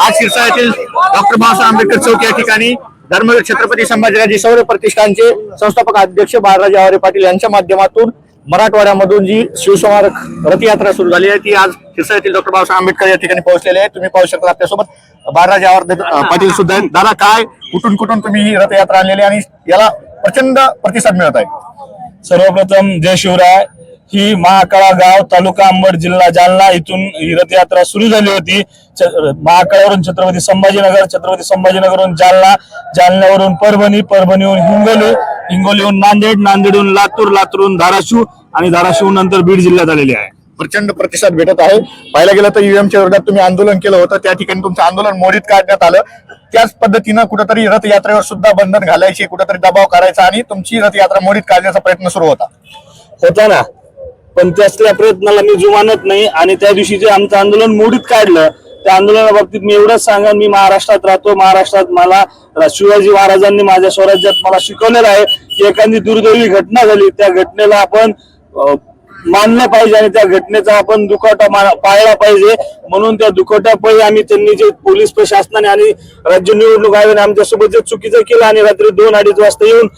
आज शिरसा येथील डॉक्टर बाबासाहेब आंबेडकर चौक या ठिकाणी धर्मवीर छत्रपती संभाजीराजे शौर्य प्रतिष्ठानचे संस्थापक अध्यक्ष बाळराजे आवरे पाटील यांच्या माध्यमातून मराठवाड्यामधून जी शिवस्मारक रथयात्रा सुरू झाली आहे ती आज शिरसा येथील डॉक्टर बाबासाहेब आंबेडकर या ठिकाणी पोहोचलेले आहे। तुम्ही पाहू शकता आपल्यासोबत बाळराजे आवरे पाटील सुद्धा आहेत। दादा, काय कुठून कुठून तुम्ही ही रथयात्रा आणलेली आणि याला प्रचंड प्रतिसाद मिळत आहे? सर्वप्रथम जय शिवराय। ही महाकाळा गाव, तालुका अंबड, जिल्हा जालना इथून ही रथयात्रा सुरू झाली होती। महाकाळावरून छत्रपती संभाजीनगर, छत्रपती संभाजीनगरवरून जालना, जालन्यावरून परभणी, परभणीहून हिंगोली, हिंगोलीहून नांदेड, नांदेडहून लातूर, लातूरहून धाराशिव आणि धाराशिवहून नंतर बीड जिल्ह्यात आलेली आहे। प्रचंड प्रतिसाद भेटत आहे। पाहायला गेलं तर ईव्हीएमच्या विरोधात तुम्ही आंदोलन केलं होतं, त्या ठिकाणी तुमचं आंदोलन मोडीत काढण्यात आलं। त्याच पद्धतीनं कुठेतरी रथयात्रेवर सुद्धा बंधन घालायची, कुठेतरी दबाव करायचा आणि तुमची रथयात्रा मोडीत काढण्याचा प्रयत्न सुरू होता ना। पण त्याच्या प्रयत्नाला मी जुमानत नाही आणि त्या दिवशी जे आमचं आंदोलन मोडीत काढलं त्या आंदोलनाबाबतीत मी एवढंच सांगा, मी महाराष्ट्रात राहतो। महाराष्ट्रात मला शिवाजी महाराजांनी माझ्या स्वराज्यात मला शिकवलेलं आहे की एखादी दुर्दैवी घटना झाली त्या घटनेला आपण मानलं पाहिजे आणि त्या घटनेचा आपण दुखवटा पाळला पाहिजे। म्हणून त्या दुखवट्यापायी आम्ही त्यांनी जे पोलीस प्रशासनाने आणि राज्य निवडणूक आयोगाने आमच्यासोबत जे चुकीचं केलं आणि रात्री 2-2:30 वाजता येऊन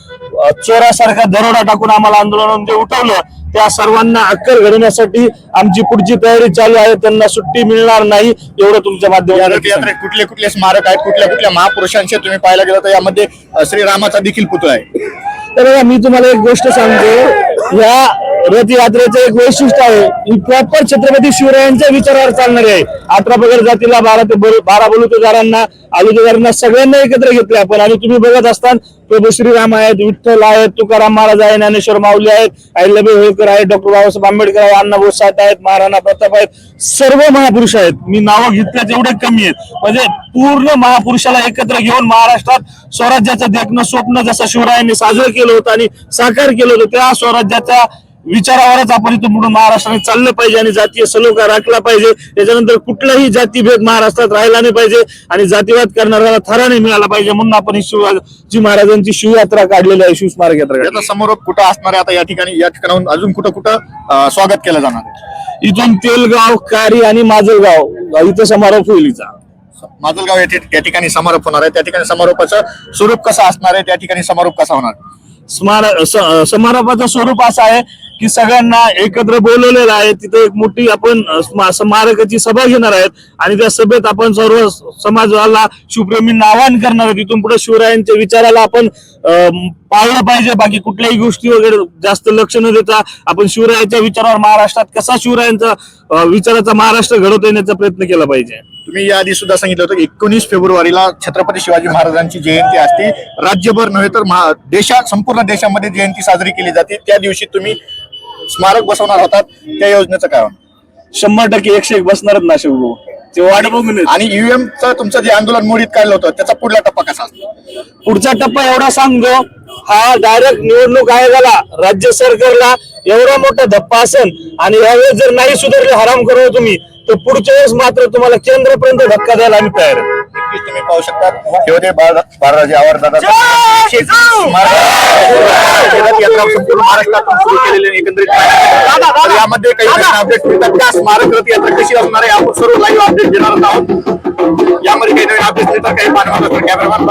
चोरासारखा दरोडा टाकून आम्हाला आंदोलन जे उठवलं त्या सर्वांना अक्कल घडवण्यासाठी आमची पुढची तयारी चालू आहे। त्यांना सुट्टी मिळणार नाही एवढं तुमच्या माध्यमातून। कुठले कुठले स्मारक आहेत, कुठल्या कुठल्या महापुरुषांचे तुम्ही पाहायला गेलं तर यामध्ये श्रीरामाचा देखील पुतळा आहे। तर मी तुम्हाला एक गोष्ट सांगतो, या रथयात्रेचं एक वैशिष्ट्य आहे, ही प्रॉपर छत्रपती शिवरायांच्या विचारावर चालणारी आहे। 18 पगड जातीला 12 बलुतेदारांना, आलुतेदारांना सगळ्यांना एकत्र घेतले आपण। आणि तुम्ही बघत असताना प्रभू श्रीराम आहेत, विठ्ठल आहेत, तुकाराम महाराज आहेत, ज्ञानेश्वर माऊली आहेत, अहिल्याबाई होळकर आहेत, डॉक्टर बाबासाहेब आंबेडकर आहेत, अण्णाभाऊ साठे आहेत, महाराणा प्रताप आहेत, सर्व महापुरुष आहेत। मी नावं घेतल्यात एवढे कमी आहेत, म्हणजे पूर्ण महापुरुषाला एकत्र घेऊन महाराष्ट्रात स्वराज्याचं देखणं स्वप्न जसं शिवरायांनी साजरं केलं होतं आणि साकार केलं होतं त्या स्वराज्याच्या विचारावरच आपण इथून पुढे महाराष्ट्राने चाललं पाहिजे आणि जातीय सलोखा राखला पाहिजे। त्याच्यानंतर कुठलाही जातीभेद महाराष्ट्रात राहिला नाही पाहिजे आणि जातीवाद करणाऱ्याला थारा नाही मिळाला पाहिजे, म्हणून आपण शिवाजी महाराजांची शिवयात्रा काढलेली आहे, शिवस्मारक यात्रा। याचा समारोप कुठं असणार आहे? आता या ठिकाणाहून अजून कुठं कुठं स्वागत केलं जाणार आहे? इथून तेलगाव, कारी आणि माजलगाव इथं समारोप होईल। माजलगाव येथे त्या ठिकाणी समारोप होणार आहे। त्या ठिकाणी समारोपाचं स्वरूप कसं असणार आहे? त्या ठिकाणी समारोप कसा होणार? समारोपाचं स्वरूप असं आहे की सगळ्यांना एकत्र बोलवलेलं आहे। तिथे एक मोठी आपण स्मारकाची सभा घेणार आहेत आणि त्या सभेत आपण सर्व समाजाला शिवप्रेमींना आवाहन करणार आहे। तिथून पुढे शिवरायांच्या विचाराला आपण पाळलं पाहिजे, बाकी कुठल्याही गोष्टी वगैरे जास्त लक्ष न देता आपण शिवरायांच्या विचारावर महाराष्ट्रात कसा शिवरायांचा विचाराचा महाराष्ट्र घडवता येण्याचा प्रयत्न केला पाहिजे। तुम्ही याआधी सुद्धा सांगितलं होतं 19 फेब्रुवारीला छत्रपती शिवाजी महाराजांची जयंती असते, राज्यभर नव्हे तर संपूर्ण देशामध्ये जयंती साजरी केली जाते। त्या दिवशी तुम्ही स्मारक बसवणार होतात, त्या योजनेचं काय होणार? 100% 101 बसणारच ना शिवभाऊ, ते वाट बघून। आणि ईव्हीएमचं तुमचं जे आंदोलन मोडीत काढलं होतं त्याचा पुढला टप्पा कसा असतो? पुढचा टप्पा एवढा सांगतो, हा डायरेक्ट निवडणूक आयोगाला, राज्य सरकारला एवढा मोठा धप्पा असेल आणि यावेळेस जर नाही सुधारले हराम करू तुम्ही, तर पुढच्या वेळेस मात्र तुम्हाला केंद्रापर्यंत धक्का द्यायला आम्ही तयार आहे। तुम्ही पाहू शकता बाळराजे आवरे दादा संपूर्ण महाराष्ट्रातून सुरू केलेले एकंदरीत यामध्ये काही अपडेट मिळतात। त्या स्मारक रथयात्रा कशी असणार आहे आपण सर्व लाईव्ह अपडेट देणार आहोत। यामध्ये काही नवीन अपडेट मिळतात, काही पाहणार कॅमेरामॅन